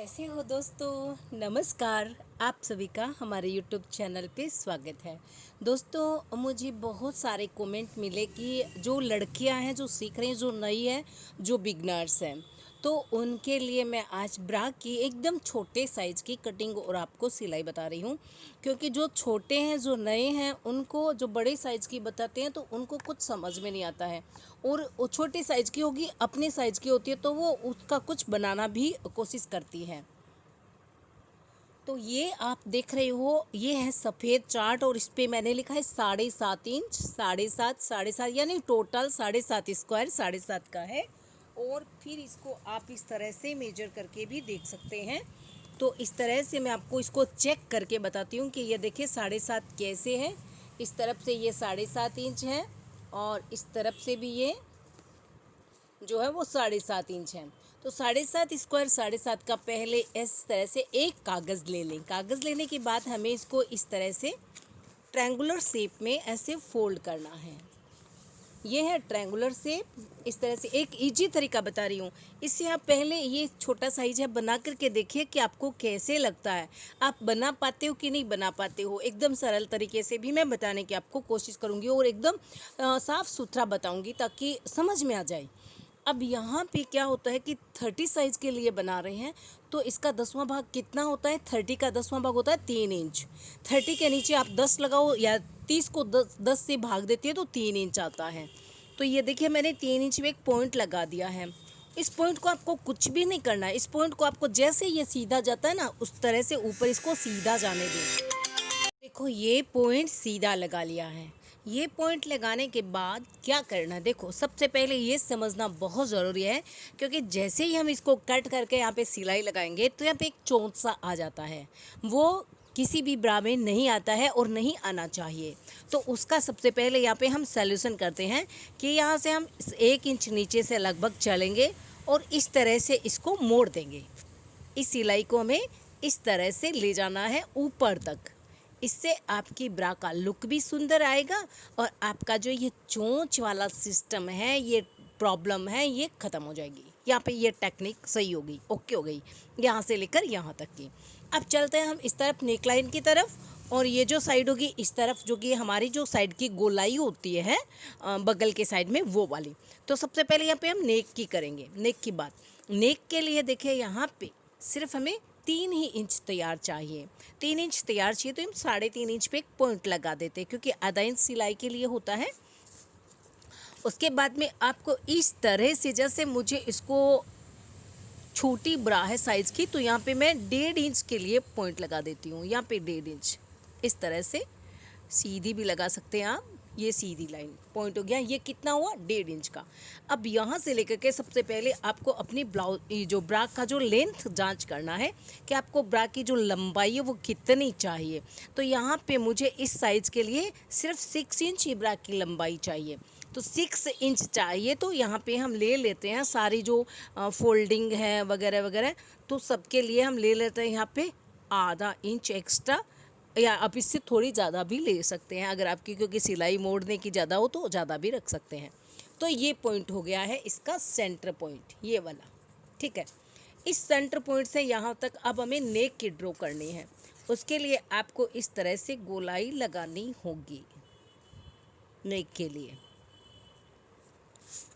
कैसे हो दोस्तों? नमस्कार। आप सभी का हमारे यूट्यूब चैनल पे स्वागत है। दोस्तों, मुझे बहुत सारे कमेंट मिले कि जो लड़कियां हैं जो सीख रही हैं, जो नई है, जो बिगनर्स हैं, तो उनके लिए मैं आज ब्रा की एकदम छोटे साइज़ की कटिंग और आपको सिलाई बता रही हूँ। क्योंकि जो छोटे हैं, जो नए हैं, उनको जो बड़े साइज़ की बताते हैं तो उनको कुछ समझ में नहीं आता है। और वो छोटे साइज़ की होगी, अपने साइज़ की होती है, तो वो उसका कुछ बनाना भी कोशिश करती है। तो ये आप देख रहे हो, ये है सफ़ेद चार्ट और इस पे मैंने लिखा है 7.5 इंच, 7.5 यानी टोटल 7.5 स्क्वायर 7.5 का है। और फिर इसको आप इस तरह से मेजर करके भी देख सकते हैं। तो इस तरह से मैं आपको इसको चेक करके बताती हूँ कि ये देखिए 7.5 कैसे है। इस तरफ से ये 7.5 इंच है और इस तरफ से भी ये जो है वो 7.5 इंच है। तो 7.5 स्क्वायर 7.5 का पहले इस तरह से एक कागज़ ले लें। कागज़ लेने के बाद हमें इसको इस तरह से ट्रायंगुलर शेप में ऐसे फोल्ड करना है। ये है ट्रायंगुलर शेप। इस तरह से एक इजी तरीका बता रही हूँ। इससे आप पहले ये छोटा साइज है बना करके देखिए कि आपको कैसे लगता है। आप बना पाते हो कि नहीं बना पाते हो। एकदम सरल तरीके से भी मैं बताने की आपको कोशिश करूँगी और एकदम साफ़ सुथरा बताऊँगी ताकि समझ में आ जाए। अब यहाँ पे क्या होता है कि 30 साइज़ के लिए बना रहे हैं तो इसका 10वां भाग कितना होता है? 30 का 10वां भाग होता है 3 इंच। 30 के नीचे आप 10 लगाओ या 30 को 10 से भाग देती है तो 3 इंच आता है। तो ये देखिए मैंने 3 इंच में एक पॉइंट लगा दिया है। इस पॉइंट को आपको कुछ भी नहीं करना है। इस पॉइंट को आपको जैसे ये सीधा जाता है ना, उस तरह से ऊपर इसको सीधा जाने दें। देखो ये पॉइंट सीधा लगा लिया है। ये पॉइंट लगाने के बाद क्या करना है, देखो सबसे पहले ये समझना बहुत ज़रूरी है। क्योंकि जैसे ही हम इसको कट करके यहाँ पे सिलाई लगाएंगे तो यहाँ पे एक चोंच सा आ जाता है। वो किसी भी ब्रा में नहीं आता है और नहीं आना चाहिए। तो उसका सबसे पहले यहाँ पे हम सॉल्यूशन करते हैं कि यहाँ से हम 1 इंच नीचे से लगभग चलेंगे और इस तरह से इसको मोड़ देंगे। इस सिलाई को हमें इस तरह से ले जाना है ऊपर तक। इससे आपकी ब्रा का लुक भी सुंदर आएगा और आपका जो ये चोंच वाला सिस्टम है, ये प्रॉब्लम है, ये ख़त्म हो जाएगी। यहाँ पे ये टेक्निक सही होगी, ओके हो गई, यहाँ से लेकर यहाँ तक की। अब चलते हैं हम इस तरफ नेकलाइन की तरफ। और ये जो साइड होगी इस तरफ, जो कि हमारी जो साइड की गोलाई होती है बगल के साइड में, वो वाली। तो सबसे पहले यहाँ पे हम नेक की करेंगे। नेक की बात, नेक के लिए देखिए यहाँ पे सिर्फ हमें 3 ही इंच तैयार चाहिए। 3 इंच तैयार चाहिए तो हम 3.5 इंच पे एक पॉइंट लगा देते हैं, क्योंकि आधा इंच सिलाई के लिए होता है। उसके बाद में आपको इस तरह से, जैसे मुझे इसको छोटी ब्रा है साइज़ की, तो यहाँ पे मैं 1.5 इंच के लिए पॉइंट लगा देती हूँ। यहाँ पे 1.5 इंच इस तरह से सीधी भी लगा सकते हैं आप। ये सीधी लाइन पॉइंट हो गया। ये कितना हुआ? 1.5 इंच का। अब यहाँ से लेकर के सबसे पहले आपको अपनी ब्लाउज, ये जो ब्रा का जो लेंथ जांच करना है कि आपको ब्रा की जो लंबाई है वो कितनी चाहिए। तो यहाँ पे मुझे इस साइज़ के लिए सिर्फ 6 इंच ही ब्रा की लंबाई चाहिए। तो 6 इंच चाहिए तो यहाँ पे हम ले लेते हैं सारी जो फोल्डिंग है वगैरह वगैरह, तो सबके लिए हम ले लेते हैं यहाँ पे आधा इंच एक्स्ट्रा, या आप इससे थोड़ी ज़्यादा भी ले सकते हैं अगर आपकी, क्योंकि सिलाई मोड़ने की ज़्यादा हो तो ज़्यादा भी रख सकते हैं। तो ये पॉइंट हो गया है इसका सेंटर पॉइंट, ये वाला। ठीक है, इस सेंटर पॉइंट से यहाँ तक अब हमें नेक की ड्रॉ करनी है। उसके लिए आपको इस तरह से गोलाई लगानी होगी नेक के लिए।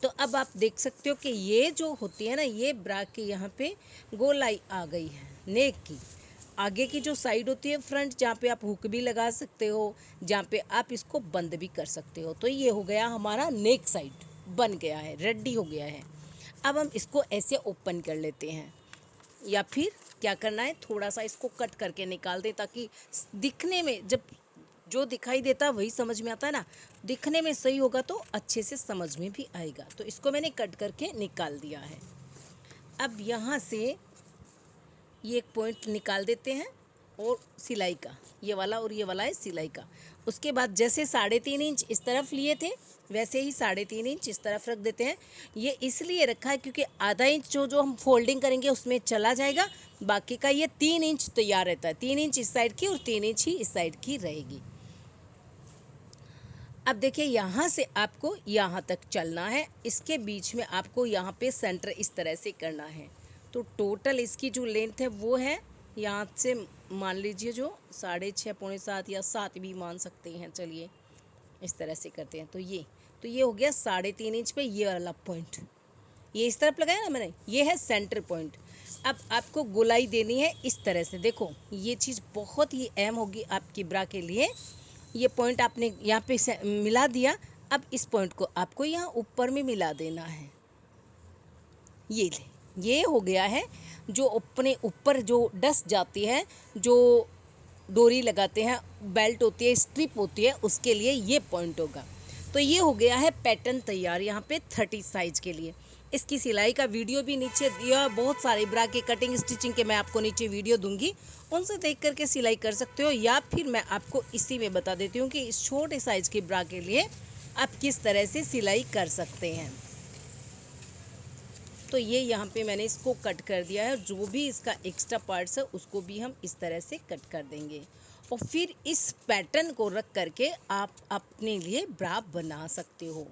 तो अब आप देख सकते हो कि ये जो होती है ना, ये ब्रा की यहाँ पे गोलाई आ गई है नेक की। आगे की जो साइड होती है फ्रंट, जहाँ पे आप हुक भी लगा सकते हो, जहाँ पे आप इसको बंद भी कर सकते हो। तो ये हो गया हमारा नेक साइड, बन गया है, रेडी हो गया है। अब हम इसको ऐसे ओपन कर लेते हैं, या फिर क्या करना है, थोड़ा सा इसको कट करके निकाल दें ताकि दिखने में, जब जो दिखाई देता है वही समझ में आता है ना, दिखने में सही होगा तो अच्छे से समझ में भी आएगा। तो इसको मैंने कट करके निकाल दिया है। अब यहाँ से ये एक पॉइंट निकाल देते हैं और सिलाई का, ये वाला और ये वाला है सिलाई का। उसके बाद जैसे 3.5 इंच इस तरफ लिए थे, वैसे ही 3.5 इंच इस तरफ रख देते हैं। ये इसलिए रखा है क्योंकि आधा इंच जो जो हम फोल्डिंग करेंगे उसमें चला जाएगा, बाकी का ये 3 इंच तैयार रहता है। 3 इंच इस साइड की और 3 इंच ही इस साइड की रहेगी। अब देखिए यहाँ से आपको यहाँ तक चलना है, इसके बीच में आपको यहाँ पे सेंटर इस तरह से करना है। तो टोटल इसकी जो लेंथ है वो है यहाँ से मान लीजिए जो 6.5 पौने 7 या 7 भी मान सकते हैं। चलिए इस तरह से करते हैं। तो ये हो गया 3.5 इंच पे ये वाला पॉइंट, ये इस तरफ लगाया ना मैंने, ये है सेंटर पॉइंट। अब आपको गोलाई देनी है इस तरह से। देखो ये चीज़ बहुत ही अहम होगी आपकी ब्रा के लिए। ये पॉइंट आपने यहाँ पे मिला दिया। अब इस पॉइंट को आपको यहाँ ऊपर में मिला देना है। ये ले, ये हो गया है। जो अपने ऊपर जो डस्ट जाती है, जो डोरी लगाते हैं, बेल्ट होती है, स्ट्रिप होती है, उसके लिए ये पॉइंट होगा। तो ये हो गया है पैटर्न तैयार यहाँ पे 30 साइज के लिए। इसकी सिलाई का वीडियो भी नीचे दिया, बहुत सारे ब्रा के कटिंग स्टिचिंग के मैं आपको नीचे वीडियो दूंगी, उनसे देख करके सिलाई कर सकते हो। या फिर मैं आपको इसी में बता देती हूँ कि इस छोटे साइज के ब्रा के लिए आप किस तरह से सिलाई कर सकते हैं। तो ये यहाँ पे मैंने इसको कट कर दिया है। जो भी इसका एक्स्ट्रा पार्ट्स है उसको भी हम इस तरह से कट कर देंगे और फिर इस पैटर्न को रख करके आप अपने लिए ब्रा बना सकते हो।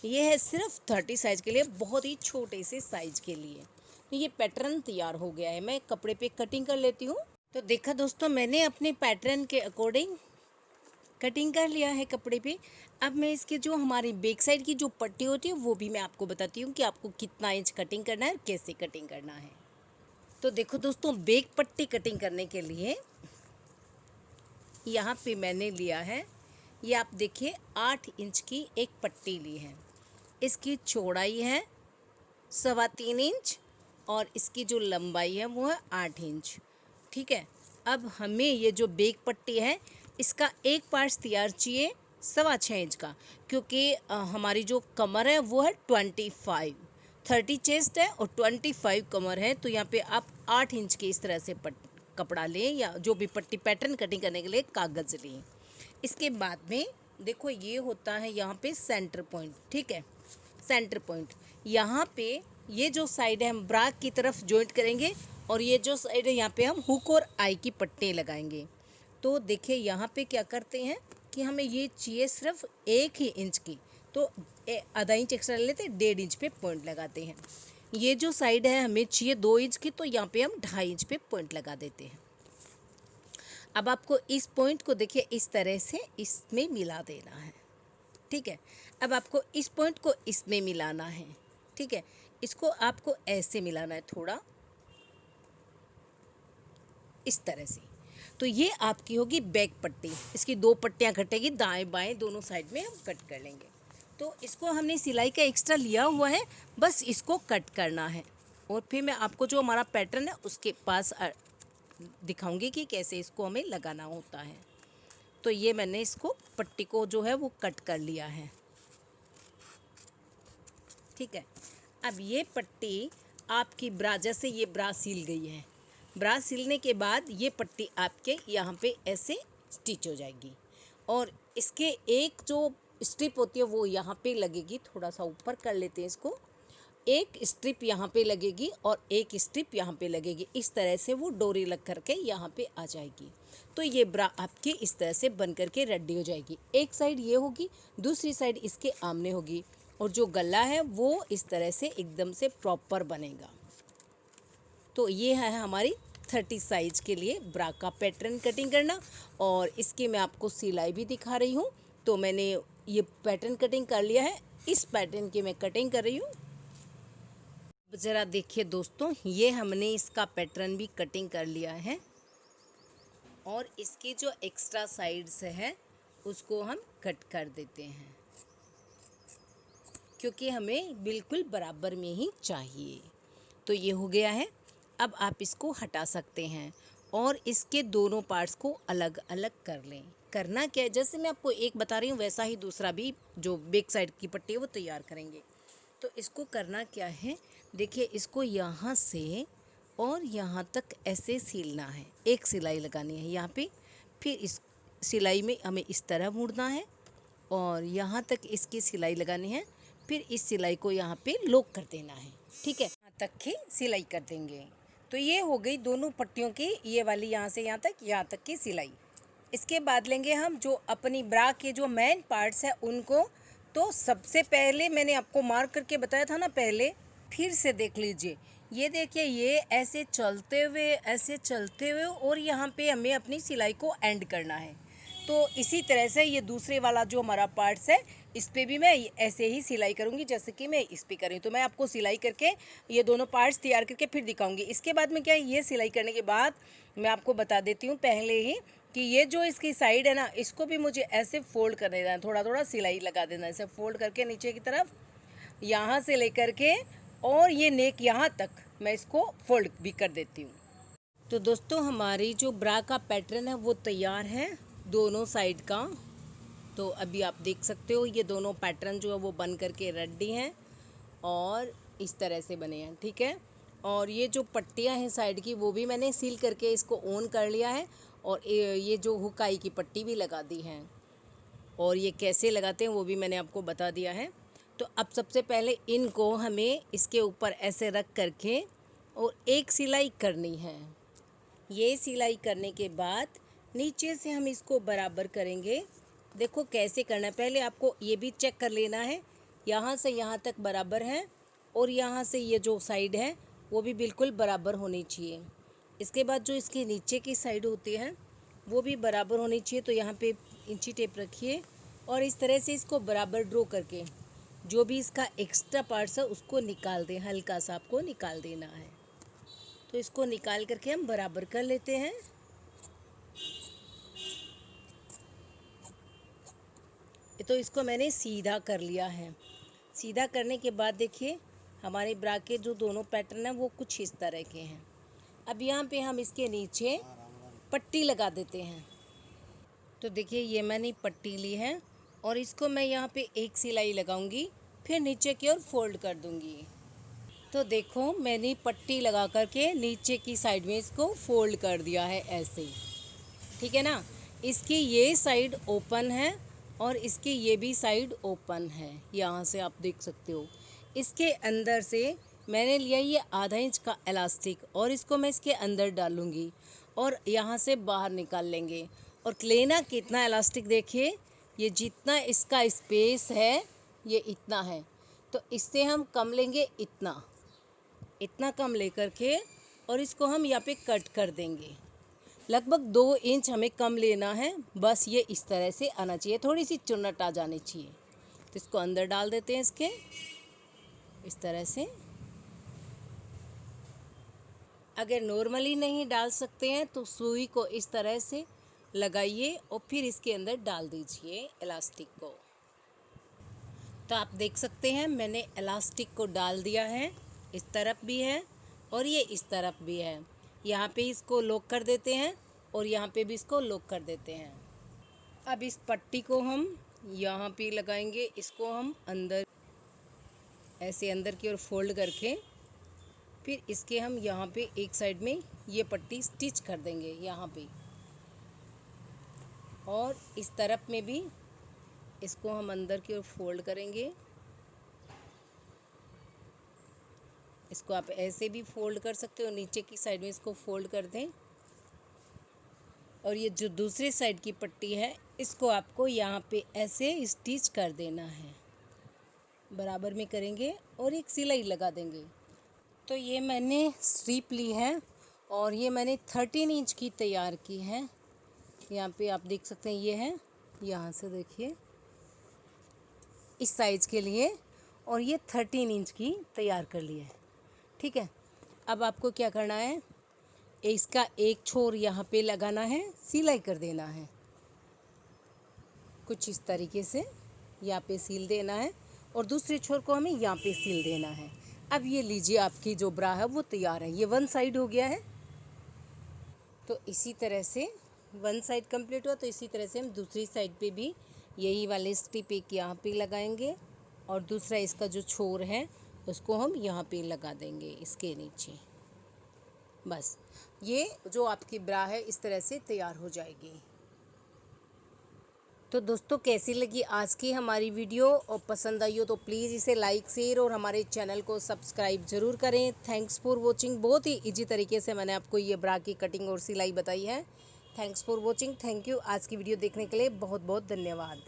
ये है सिर्फ 30 साइज के लिए, बहुत ही छोटे से साइज के लिए। तो ये पैटर्न तैयार हो गया है। मैं कपड़े पे कटिंग कर लेती हूँ। तो देखा दोस्तों, मैंने अपने पैटर्न के अकॉर्डिंग कटिंग कर लिया है कपड़े पे। अब मैं इसके जो हमारी बैक साइड की जो पट्टी होती है वो भी मैं आपको बताती हूँ कि आपको कितना इंच कटिंग करना है और कैसे कटिंग करना है। तो देखो दोस्तों, बैक पट्टी कटिंग करने के लिए यहाँ पे मैंने लिया है, ये आप देखिए 8 इंच की एक पट्टी ली है। इसकी चौड़ाई है 3.25 इंच और इसकी जो लंबाई है वो है 8 इंच। ठीक है। अब हमें ये जो बैक पट्टी है इसका एक पार्ट तैयार चाहिए 6.25 इंच का, क्योंकि हमारी जो कमर है वो है 30 चेस्ट है और 25 कमर है। तो यहाँ पे आप 8 इंच के इस तरह से कपड़ा लें या जो भी पट्टी पैटर्न कटिंग करने के लिए कागज़ लें। इसके बाद में देखो ये होता है यहाँ पे सेंटर पॉइंट। ठीक है, सेंटर पॉइंट यहाँ पे ये जो साइड है हम ब्रा की तरफ जॉइंट करेंगे और ये जो साइड है यहाँ पे हम हुक और आई की पट्टी लगाएंगे। तो देखिए यहाँ पे क्या करते हैं कि हमें ये चाहिए सिर्फ 1 ही इंच की, तो आधा इंच एक्स्ट्रा लेते हैं, 1.5 इंच पे पॉइंट लगाते हैं। ये जो साइड है हमें चाहिए 2 इंच की, तो यहाँ पे हम 2.5 इंच पे पॉइंट लगा देते हैं। अब आपको इस पॉइंट को देखिए इस तरह से इसमें मिला देना है। ठीक है। अब आपको इस पॉइंट को इसमें मिलाना है। ठीक है, इसको आपको ऐसे मिलाना है, थोड़ा इस तरह से। तो ये आपकी होगी बैक पट्टी। इसकी 2 पट्टियाँ कटेगी, दाएं बाएं दोनों साइड में हम कट कर लेंगे। तो इसको हमने सिलाई का एक्स्ट्रा लिया हुआ है, बस इसको कट करना है और फिर मैं आपको जो हमारा पैटर्न है उसके पास दिखाऊंगी कि कैसे इसको हमें लगाना होता है। तो ये मैंने इसको पट्टी को जो है वो कट कर लिया है। ठीक है। अब ये पट्टी आपकी ब्रा, जैसे ये ब्रा सिल गई है, ब्रा सिलने के बाद ये पट्टी आपके यहाँ पे ऐसे स्टिच हो जाएगी और इसके एक जो स्ट्रिप होती है वो यहाँ पे लगेगी। थोड़ा सा ऊपर कर लेते हैं इसको। एक स्ट्रिप यहाँ पे लगेगी और एक स्ट्रिप यहाँ पे लगेगी। इस तरह से वो डोरी लग करके यहाँ पे आ जाएगी। तो ये ब्रा आपकी इस तरह से बन करके रेडी हो जाएगी। एक साइड ये होगी, दूसरी साइड इसके आमने होगी और जो गला है वो इस तरह से एकदम से प्रॉपर बनेगा। तो ये है हमारी 30 साइज के लिए ब्रा का पैटर्न कटिंग करना और इसकी मैं आपको सिलाई भी दिखा रही हूँ। तो मैंने ये पैटर्न कटिंग कर लिया है, इस पैटर्न की मैं कटिंग कर रही हूँ। ज़रा देखिए दोस्तों, ये हमने इसका पैटर्न भी कटिंग कर लिया है और इसकी जो एक्स्ट्रा साइड्स है उसको हम कट कर देते हैं, क्योंकि हमें बिल्कुल बराबर में ही चाहिए। तो ये हो गया है। अब आप इसको हटा सकते हैं और इसके दोनों पार्ट्स को अलग अलग कर लें। करना क्या है, जैसे मैं आपको एक बता रही हूँ वैसा ही दूसरा भी जो बैक साइड की पट्टी है वो तैयार करेंगे। तो इसको करना क्या है, देखिए इसको यहाँ से और यहाँ तक ऐसे सिलना है। एक सिलाई लगानी है यहाँ पे, फिर इस सिलाई में हमें इस तरह मुड़ना है और यहाँ तक इसकी सिलाई लगानी है, फिर इस सिलाई को यहाँ पे लॉक कर देना है। ठीक है, यहाँ तक की सिलाई कर देंगे। तो ये हो गई दोनों पट्टियों की, ये वाली यहाँ से यहाँ तक की सिलाई। इसके बाद लेंगे हम जो अपनी ब्रा के जो मेन पार्ट्स है उनको। तो सबसे पहले मैंने आपको मार्क करके बताया था ना पहले, फिर से देख लीजिए। ये देखिए ये ऐसे चलते हुए और यहाँ पे हमें अपनी सिलाई को एंड करना है। तो इसी तरह से ये दूसरे वाला जो हमारा पार्ट्स है इस पे भी मैं ऐसे ही सिलाई करूँगी जैसे कि मैं इस पे कर रही हूँ। तो मैं आपको सिलाई करके ये दोनों पार्ट्स तैयार करके फिर दिखाऊंगी। इसके बाद में क्या है, ये सिलाई करने के बाद मैं आपको बता देती हूँ पहले ही कि ये जो इसकी साइड है ना, इसको भी मुझे ऐसे फोल्ड कर देना है, थोड़ा थोड़ा सिलाई लगा देना है, ऐसे फोल्ड करके नीचे की तरफ यहाँ से लेकर के और ये नेक यहाँ तक मैं इसको फोल्ड भी कर देती हूँ। तो दोस्तों हमारी जो ब्रा का पैटर्न है वो तैयार है दोनों साइड का। तो अभी आप देख सकते हो ये दोनों पैटर्न जो है वो बन करके रेडी हैं और इस तरह से बने हैं, ठीक है। और ये जो पट्टियाँ हैं साइड की वो भी मैंने सील करके इसको ऑन कर लिया है और ये जो हुकाई की पट्टी भी लगा दी है और ये कैसे लगाते हैं वो भी मैंने आपको बता दिया है। तो अब सबसे पहले इनको हमें इसके ऊपर ऐसे रख करके और एक सिलाई करनी है। ये सिलाई करने के बाद नीचे से हम इसको बराबर करेंगे। देखो कैसे करना है, पहले आपको ये भी चेक कर लेना है यहाँ से यहाँ तक बराबर है और यहाँ से ये जो साइड है वो भी बिल्कुल बराबर होनी चाहिए। इसके बाद जो इसके नीचे की साइड होती है वो भी बराबर होनी चाहिए। तो यहाँ पे इंची टेप रखिए और इस तरह से इसको बराबर ड्रॉ करके जो भी इसका एक्स्ट्रा पार्ट्स है उसको निकाल दें, हल्का सा आपको निकाल देना है। तो इसको निकाल करके हम बराबर कर लेते हैं। तो इसको मैंने सीधा कर लिया है। सीधा करने के बाद देखिए हमारे ब्रा के जो दोनों पैटर्न हैं वो कुछ इस तरह के हैं। अब यहाँ पे हम इसके नीचे पट्टी लगा देते हैं। तो देखिए ये मैंने पट्टी ली है और इसको मैं यहाँ पे एक सिलाई लगाऊंगी, फिर नीचे की ओर फोल्ड कर दूंगी। तो देखो मैंने पट्टी लगा करके नीचे की साइड में इसको फोल्ड कर दिया है ऐसे, ठीक है ना। इसकी ये साइड ओपन है और इसकी ये भी साइड ओपन है, यहाँ से आप देख सकते हो। इसके अंदर से मैंने लिया ये आधा इंच का इलास्टिक और इसको मैं इसके अंदर डालूंगी और यहाँ से बाहर निकाल लेंगे। और लेना कितना इलास्टिक, देखिए ये जितना इसका स्पेस है ये इतना है, तो इससे हम कम लेंगे, इतना कम लेकर के और इसको हम यहाँ पे कट कर देंगे। लगभग 2 इंच हमें कम लेना है, बस ये इस तरह से आना चाहिए, थोड़ी सी चुन्नट आ जानी चाहिए। तो इसको अंदर डाल देते हैं इसके इस तरह से। अगर नॉर्मली नहीं डाल सकते हैं तो सुई को इस तरह से लगाइए और फिर इसके अंदर डाल दीजिए इलास्टिक को। तो आप देख सकते हैं मैंने इलास्टिक को डाल दिया है, इस तरफ भी है और ये इस तरफ भी है। यहाँ पे इसको लॉक कर देते हैं और यहाँ पे भी इसको लॉक कर देते हैं। अब इस पट्टी को हम यहाँ पे लगाएंगे, इसको हम अंदर ऐसे अंदर की ओर फोल्ड करके फिर इसके हम यहाँ पे एक साइड में ये पट्टी स्टिच कर देंगे यहाँ पे, और इस तरफ में भी इसको हम अंदर की ओर फोल्ड करेंगे। इसको आप ऐसे भी फोल्ड कर सकते हो, नीचे की साइड में इसको फोल्ड कर दें और ये जो दूसरी साइड की पट्टी है इसको आपको यहाँ पे ऐसे स्टिच कर देना है, बराबर में करेंगे और एक सिलाई लगा देंगे। तो ये मैंने स्ट्रिप ली है और ये मैंने 13 इंच की तैयार की है। यहाँ पे आप देख सकते हैं ये है, यहाँ से देखिए इस साइज़ के लिए, और ये 13 इंच की तैयार कर ली है, ठीक है। अब आपको क्या करना है, इसका एक छोर यहाँ पे लगाना है, सिलाई कर देना है कुछ इस तरीके से, यहाँ पे सील देना है और दूसरे छोर को हमें यहाँ पे सील देना है। अब ये लीजिए आपकी जो ब्रा है वो तैयार है। ये वन साइड हो गया है। तो इसी तरह से वन साइड कंप्लीट हुआ, तो इसी तरह से हम दूसरी साइड पे भी यही वाले स्टिप एक यहाँ पे लगाएंगे और दूसरा इसका जो छोर है उसको हम यहाँ पे लगा देंगे इसके नीचे। बस ये जो आपकी ब्रा है इस तरह से तैयार हो जाएगी। तो दोस्तों कैसी लगी आज की हमारी वीडियो, और पसंद आई हो तो प्लीज़ इसे लाइक शेयर और हमारे चैनल को सब्सक्राइब ज़रूर करें। Thanks for watching. बहुत ही इजी तरीके से मैंने आपको ये ब्रा की कटिंग और सिलाई बताई है। Thanks for watching. Thank you. आज की वीडियो देखने के लिए बहुत बहुत धन्यवाद।